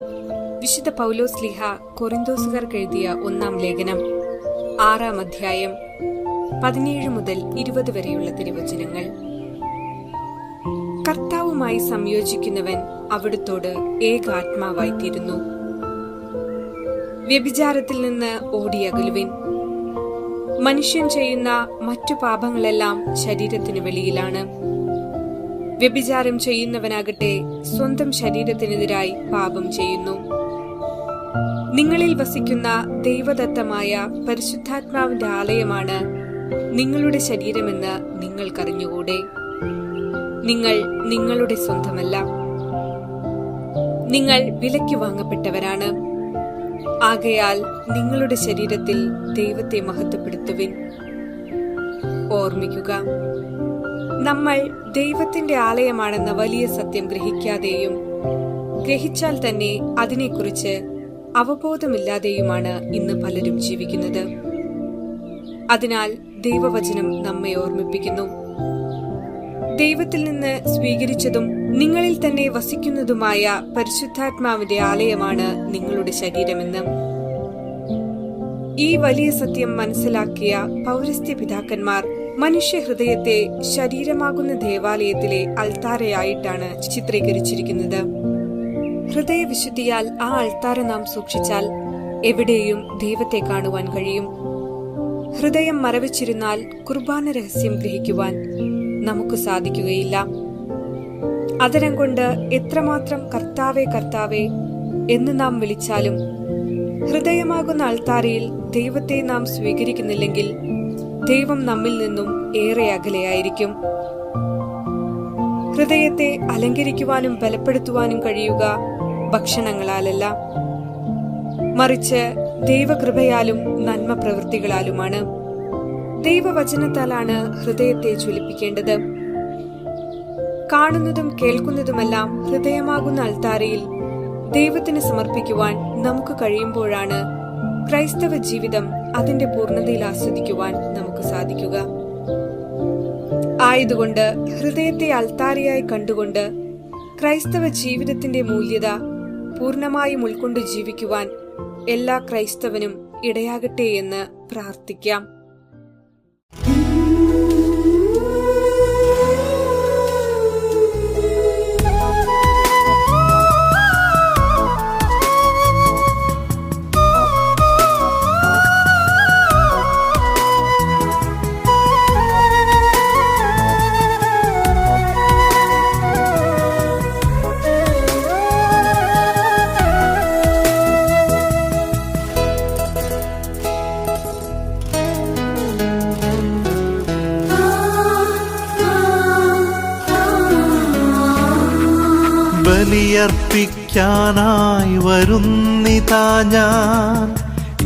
വിശുദ്ധ പൗലോസ്ലീഹ കൊറിന്തോസുകാർക്ക് എഴുതിയ 1-ാം ലേഖനം 6-ാം അധ്യായം 17 മുതൽ 20 വരെയുള്ള തിരുവചനങ്ങൾ. കർത്താവുമായി സംയോജിക്കുന്നവൻ അവിടുത്തോട് ഏകാത്മാവായിത്തീരുന്നു. വ്യഭിചാരത്തിൽ നിന്ന് ഓടിയകലുവിൻ. മനുഷ്യൻ ചെയ്യുന്ന മറ്റു പാപങ്ങളെല്ലാം ശരീരത്തിനു വെളിയിലാണ്. വ്യഭിചാരം ചെയ്യുന്നവനാകട്ടെ സ്വന്തം ശരീരത്തിനെതിരായി പാപം ചെയ്യുന്നു. നിങ്ങളിൽ വസിക്കുന്ന ദൈവദത്തമായ പരിശുദ്ധാത്മാവിന്റെ ആലയമാണ് നിങ്ങളുടെ ശരീരമെന്ന് നിങ്ങൾക്കറിഞ്ഞുകൂടെ? നിങ്ങൾ നിങ്ങളുടെ സ്വന്തമല്ല, നിങ്ങൾ വിലയ്ക്ക് വാങ്ങപ്പെട്ടവരാണ്. ആകയാൽ നിങ്ങളുടെ ശരീരത്തിൽ ദൈവത്തെ മഹത്വപ്പെടുത്തുവിൻ. ഓർമ്മിക്കുക, നമ്മൾ ദൈവത്തിന്റെ ആലയമാണെന്ന വലിയ സത്യം ഗ്രഹിക്കാതെയും ഗ്രഹിച്ചാൽ തന്നെ അതിനെക്കുറിച്ച് അവബോധമില്ലാതെയുമാണ് ഇന്ന് പലരും ജീവിക്കുന്നത്. അതിനാൽ ദൈവവചനം നമ്മെ ഓർമ്മിപ്പിക്കുന്നു. ദൈവത്തിൽ നിന്ന് സ്വീകരിച്ചതും നിങ്ങളിൽ തന്നെ വസിക്കുന്നതുമായ പരിശുദ്ധാത്മാവിന്റെ ആലയമാണ് നിങ്ങളുടെ ശരീരമെന്ന്. ഈ വലിയ സത്യം മനസ്സിലാക്കിയ പൗരസ്ത്യ പിതാക്കന്മാർ മനുഷ്യഹൃദയത്തെ ശരീരമാകുന്ന ദേവാലയത്തിലെ അൾത്താരയായിട്ടാണ് ചിത്രീകരിച്ചിരിക്കുന്നത്. ഹൃദയവിശുദ്ധിയാൽ ആ അൾത്താര നാം സൂക്ഷിച്ചാൽ എവിടെയും ദൈവത്തെ കാണുവാൻ കഴിയും. ഹൃദയം മറവച്ചിരുന്നാൽ കുർബാന രഹസ്യം ഗ്രഹിക്കുവാൻ നമുക്ക് സാധിക്കുകയില്ല. അതരം കൊണ്ട് എത്രമാത്രം കർത്താവേ കർത്താവേ എന്ന് നാം വിളിച്ചാലും ഹൃദയമാകുന്ന അൾത്താരയിൽ ദൈവത്തെ നാം സ്വീകരിക്കുന്നില്ലെങ്കിൽ ദൈവം നമ്മിൽ നിന്നും ഏറെ അകലെയായിരിക്കും. ഹൃദയത്തെ അലങ്കരിക്കുവാനും ബലപ്പെടുത്തുവാനും കഴിയുക ഭക്ഷണങ്ങളാലല്ല, മറിച്ച് ദൈവകൃപയാലും നന്മ പ്രവൃത്തികളാലുമാണ്. ദൈവവചനത്താലാണ് ഹൃദയത്തെ ജ്വലിപ്പിക്കേണ്ടത്. കാണുന്നതും കേൾക്കുന്നതുമെല്ലാം ഹൃദയമാകുന്ന അൾത്താരയിൽ ദൈവത്തിന് സമർപ്പിക്കുവാൻ നമുക്ക് കഴിയുമ്പോഴാണ് ക്രൈസ്തവ ജീവിതം അതിന്റെ പൂർണ്ണതയിൽ ആസ്വദിക്കുവാൻ നമുക്ക് സാധിക്കുക. ആയതുകൊണ്ട് ഹൃദയത്തെ അൾത്താരയായി കണ്ടുകൊണ്ട് ക്രൈസ്തവ ജീവിതത്തിന്റെ മൂല്യത പൂർണ്ണമായും ഉൾക്കൊണ്ട് ജീവിക്കുവാൻ എല്ലാ ക്രൈസ്തവനും ഇടയാകട്ടെ എന്ന് പ്രാർത്ഥിക്കാം. ബലിയർപ്പിക്കാനായി വരുന്നിതാ ഞാൻ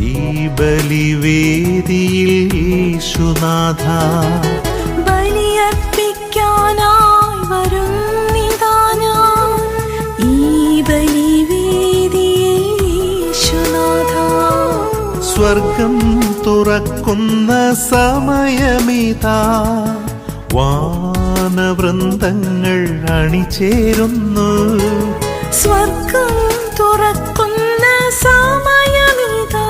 ഈ ബലിവേദിയിൽ യേശുനാഥ. ബലിയർപ്പിക്കാനായി വരുന്നിതാ ഞാൻ ഈ ബലിവേദിയിൽ യേശുനാഥ. സ്വർഗം തുറക്കുന്ന സമയമിതാ, വാനവൃന്ദങ്ങൾ അണിചേരുന്നു. സ്വർഗം തുറക്കുന്ന സമയമിതാ,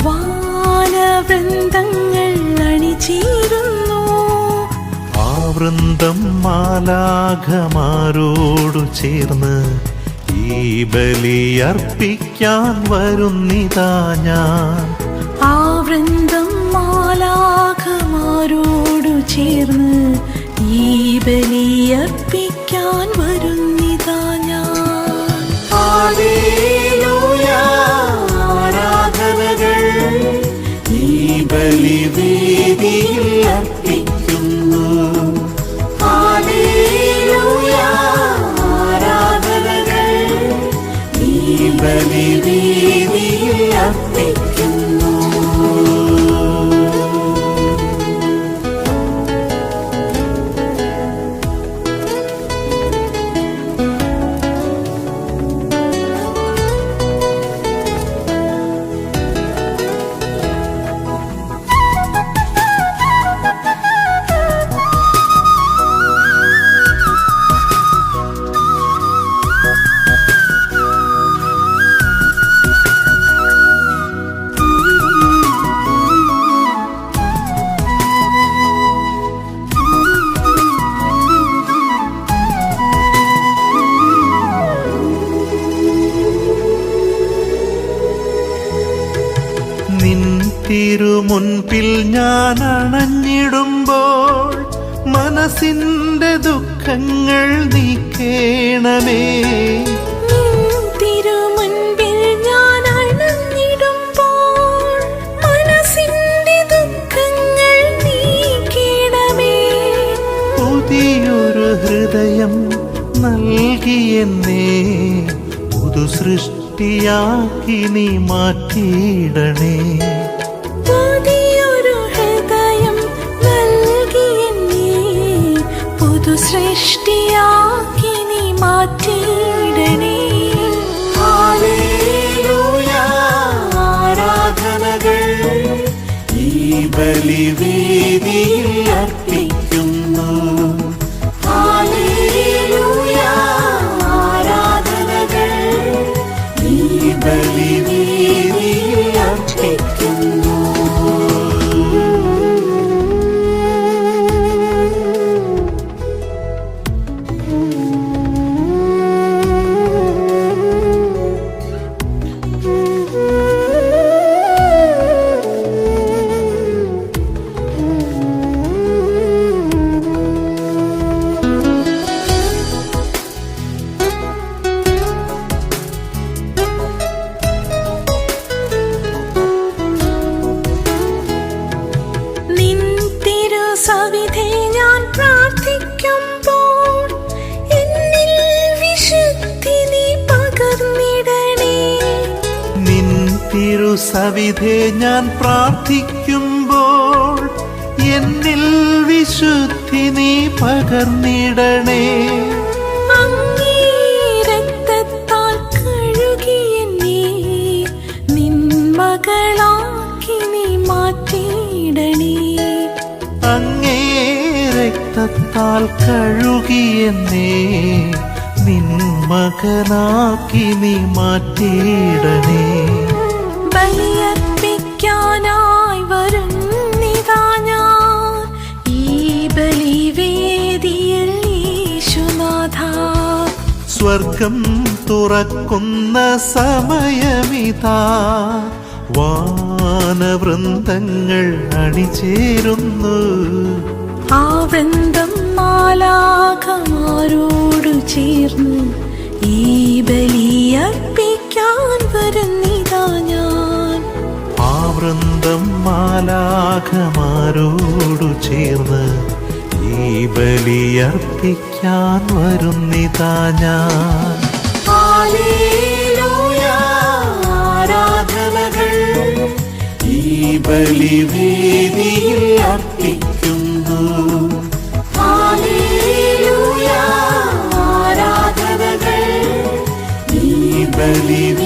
വാനവൃന്ദങ്ങൾ അണിചേരുന്നു. ആ വൃന്ദം മാലാഖമാരോടു ചേർന്ന് ഈ ബലിയർപ്പിക്കാൻ വരുന്നിതാ ഞാൻ. ആ വൃന്ദം മാലാഖമാരോടു ചേർന്ന് ഈ ബലിയർപ്പിക്കാൻ വരുന്നിതാ ഞാൻ. ഹല്ലേലൂയ, ആരാധനകൾ ഈ ബലിവേദിയിൽ അർപ്പിക്കുന്നു. ഹല്ലേലൂയ, ആരാധനകൾ ഈ ബലിവേദിയിൽ അർപ്പിക്കുന്നു. തിരുമുൻപിൽ ഞാൻ അണഞ്ഞിടുമ്പോൾ മനസ്സിന്റെ ദുഃഖങ്ങൾ നീക്കേണമേ. തിരുമുൻപിൽ ഞാൻ അണഞ്ഞിടുമ്പോൾ മനസ്സിന്റെ ദുഃഖങ്ങൾ നീക്കേണമേ. പുതിയൊരു ഹൃദയം നൽകിയെന്നേ പുതു സൃഷ്ടിയാക്കി നീ മാറ്റിയിടണേ. പുതിയൊരു ഹൃദയം നൽകിയെന്നേ പുതു സൃഷ്ടിയാക്കി നീ മാറ്റിയിടണേ. ഹല്ലേലൂയ ആരാധനകൾ ഈ ബലിവേദിയിൽ അർപ്പിക്കുന്നു. ഹല്ലേലൂയ ആരാധനകൾ ഈ ബലിവേദിയിൽ അർപ്പിക്കുന്നു. നിൻ തിരുസവിധേ ഞാൻ പ്രാർത്ഥിക്കുമ്പോൾ എന്നിൽ വിശുദ്ധി നീ പകർന്നിടണേ. നിൻ തിരുസവിധേ ഞാൻ പ്രാർത്ഥിക്കുമ്പോൾ എന്നിൽ വിശുദ്ധി നീ പകർന്നിടണേ. അങ്ങേ രക്തത്താൽ കഴുകിയെന്നെ നിൻ മകളാക്കി നീ മാറ്റിയിടണേ. അങ്ങേ രക്തത്താൽ കഴുകിയെന്നേ നിൻ മകനാക്കി നീ മാറ്റിയിടണേ. ബലിയർപ്പിക്കാനായി വരുന്നിതാ ഞാൻ ഈ ബലിവേദിയിൽ യേശുനാഥ. സ്വർഗം തുറക്കുന്ന സമയമിതാ വാനവൃന്ദങ്ങൾ അണിചേരുന്നു. ആ വൃന്ദം മാലാഖമാരോടു ചേർന്ന് ഈ ബലിയർപ്പിക്കാൻ വരുന്നിതാ ഞാൻ. ആ വൃന്ദം മാലാഖമാരോടു ചേർന്ന് ഈ ബലിയർപ്പിക്കാൻ വരുന്നിതാ ഞാൻ. ഹല്ലേലൂയ ആരാധനകൾ ഈ ബലിവേദിയിൽ അർപ്പിക്കുന്നു. ഹല്ലേലൂയ ആരാധനകൾ ഈ ബലിവേദിയിൽ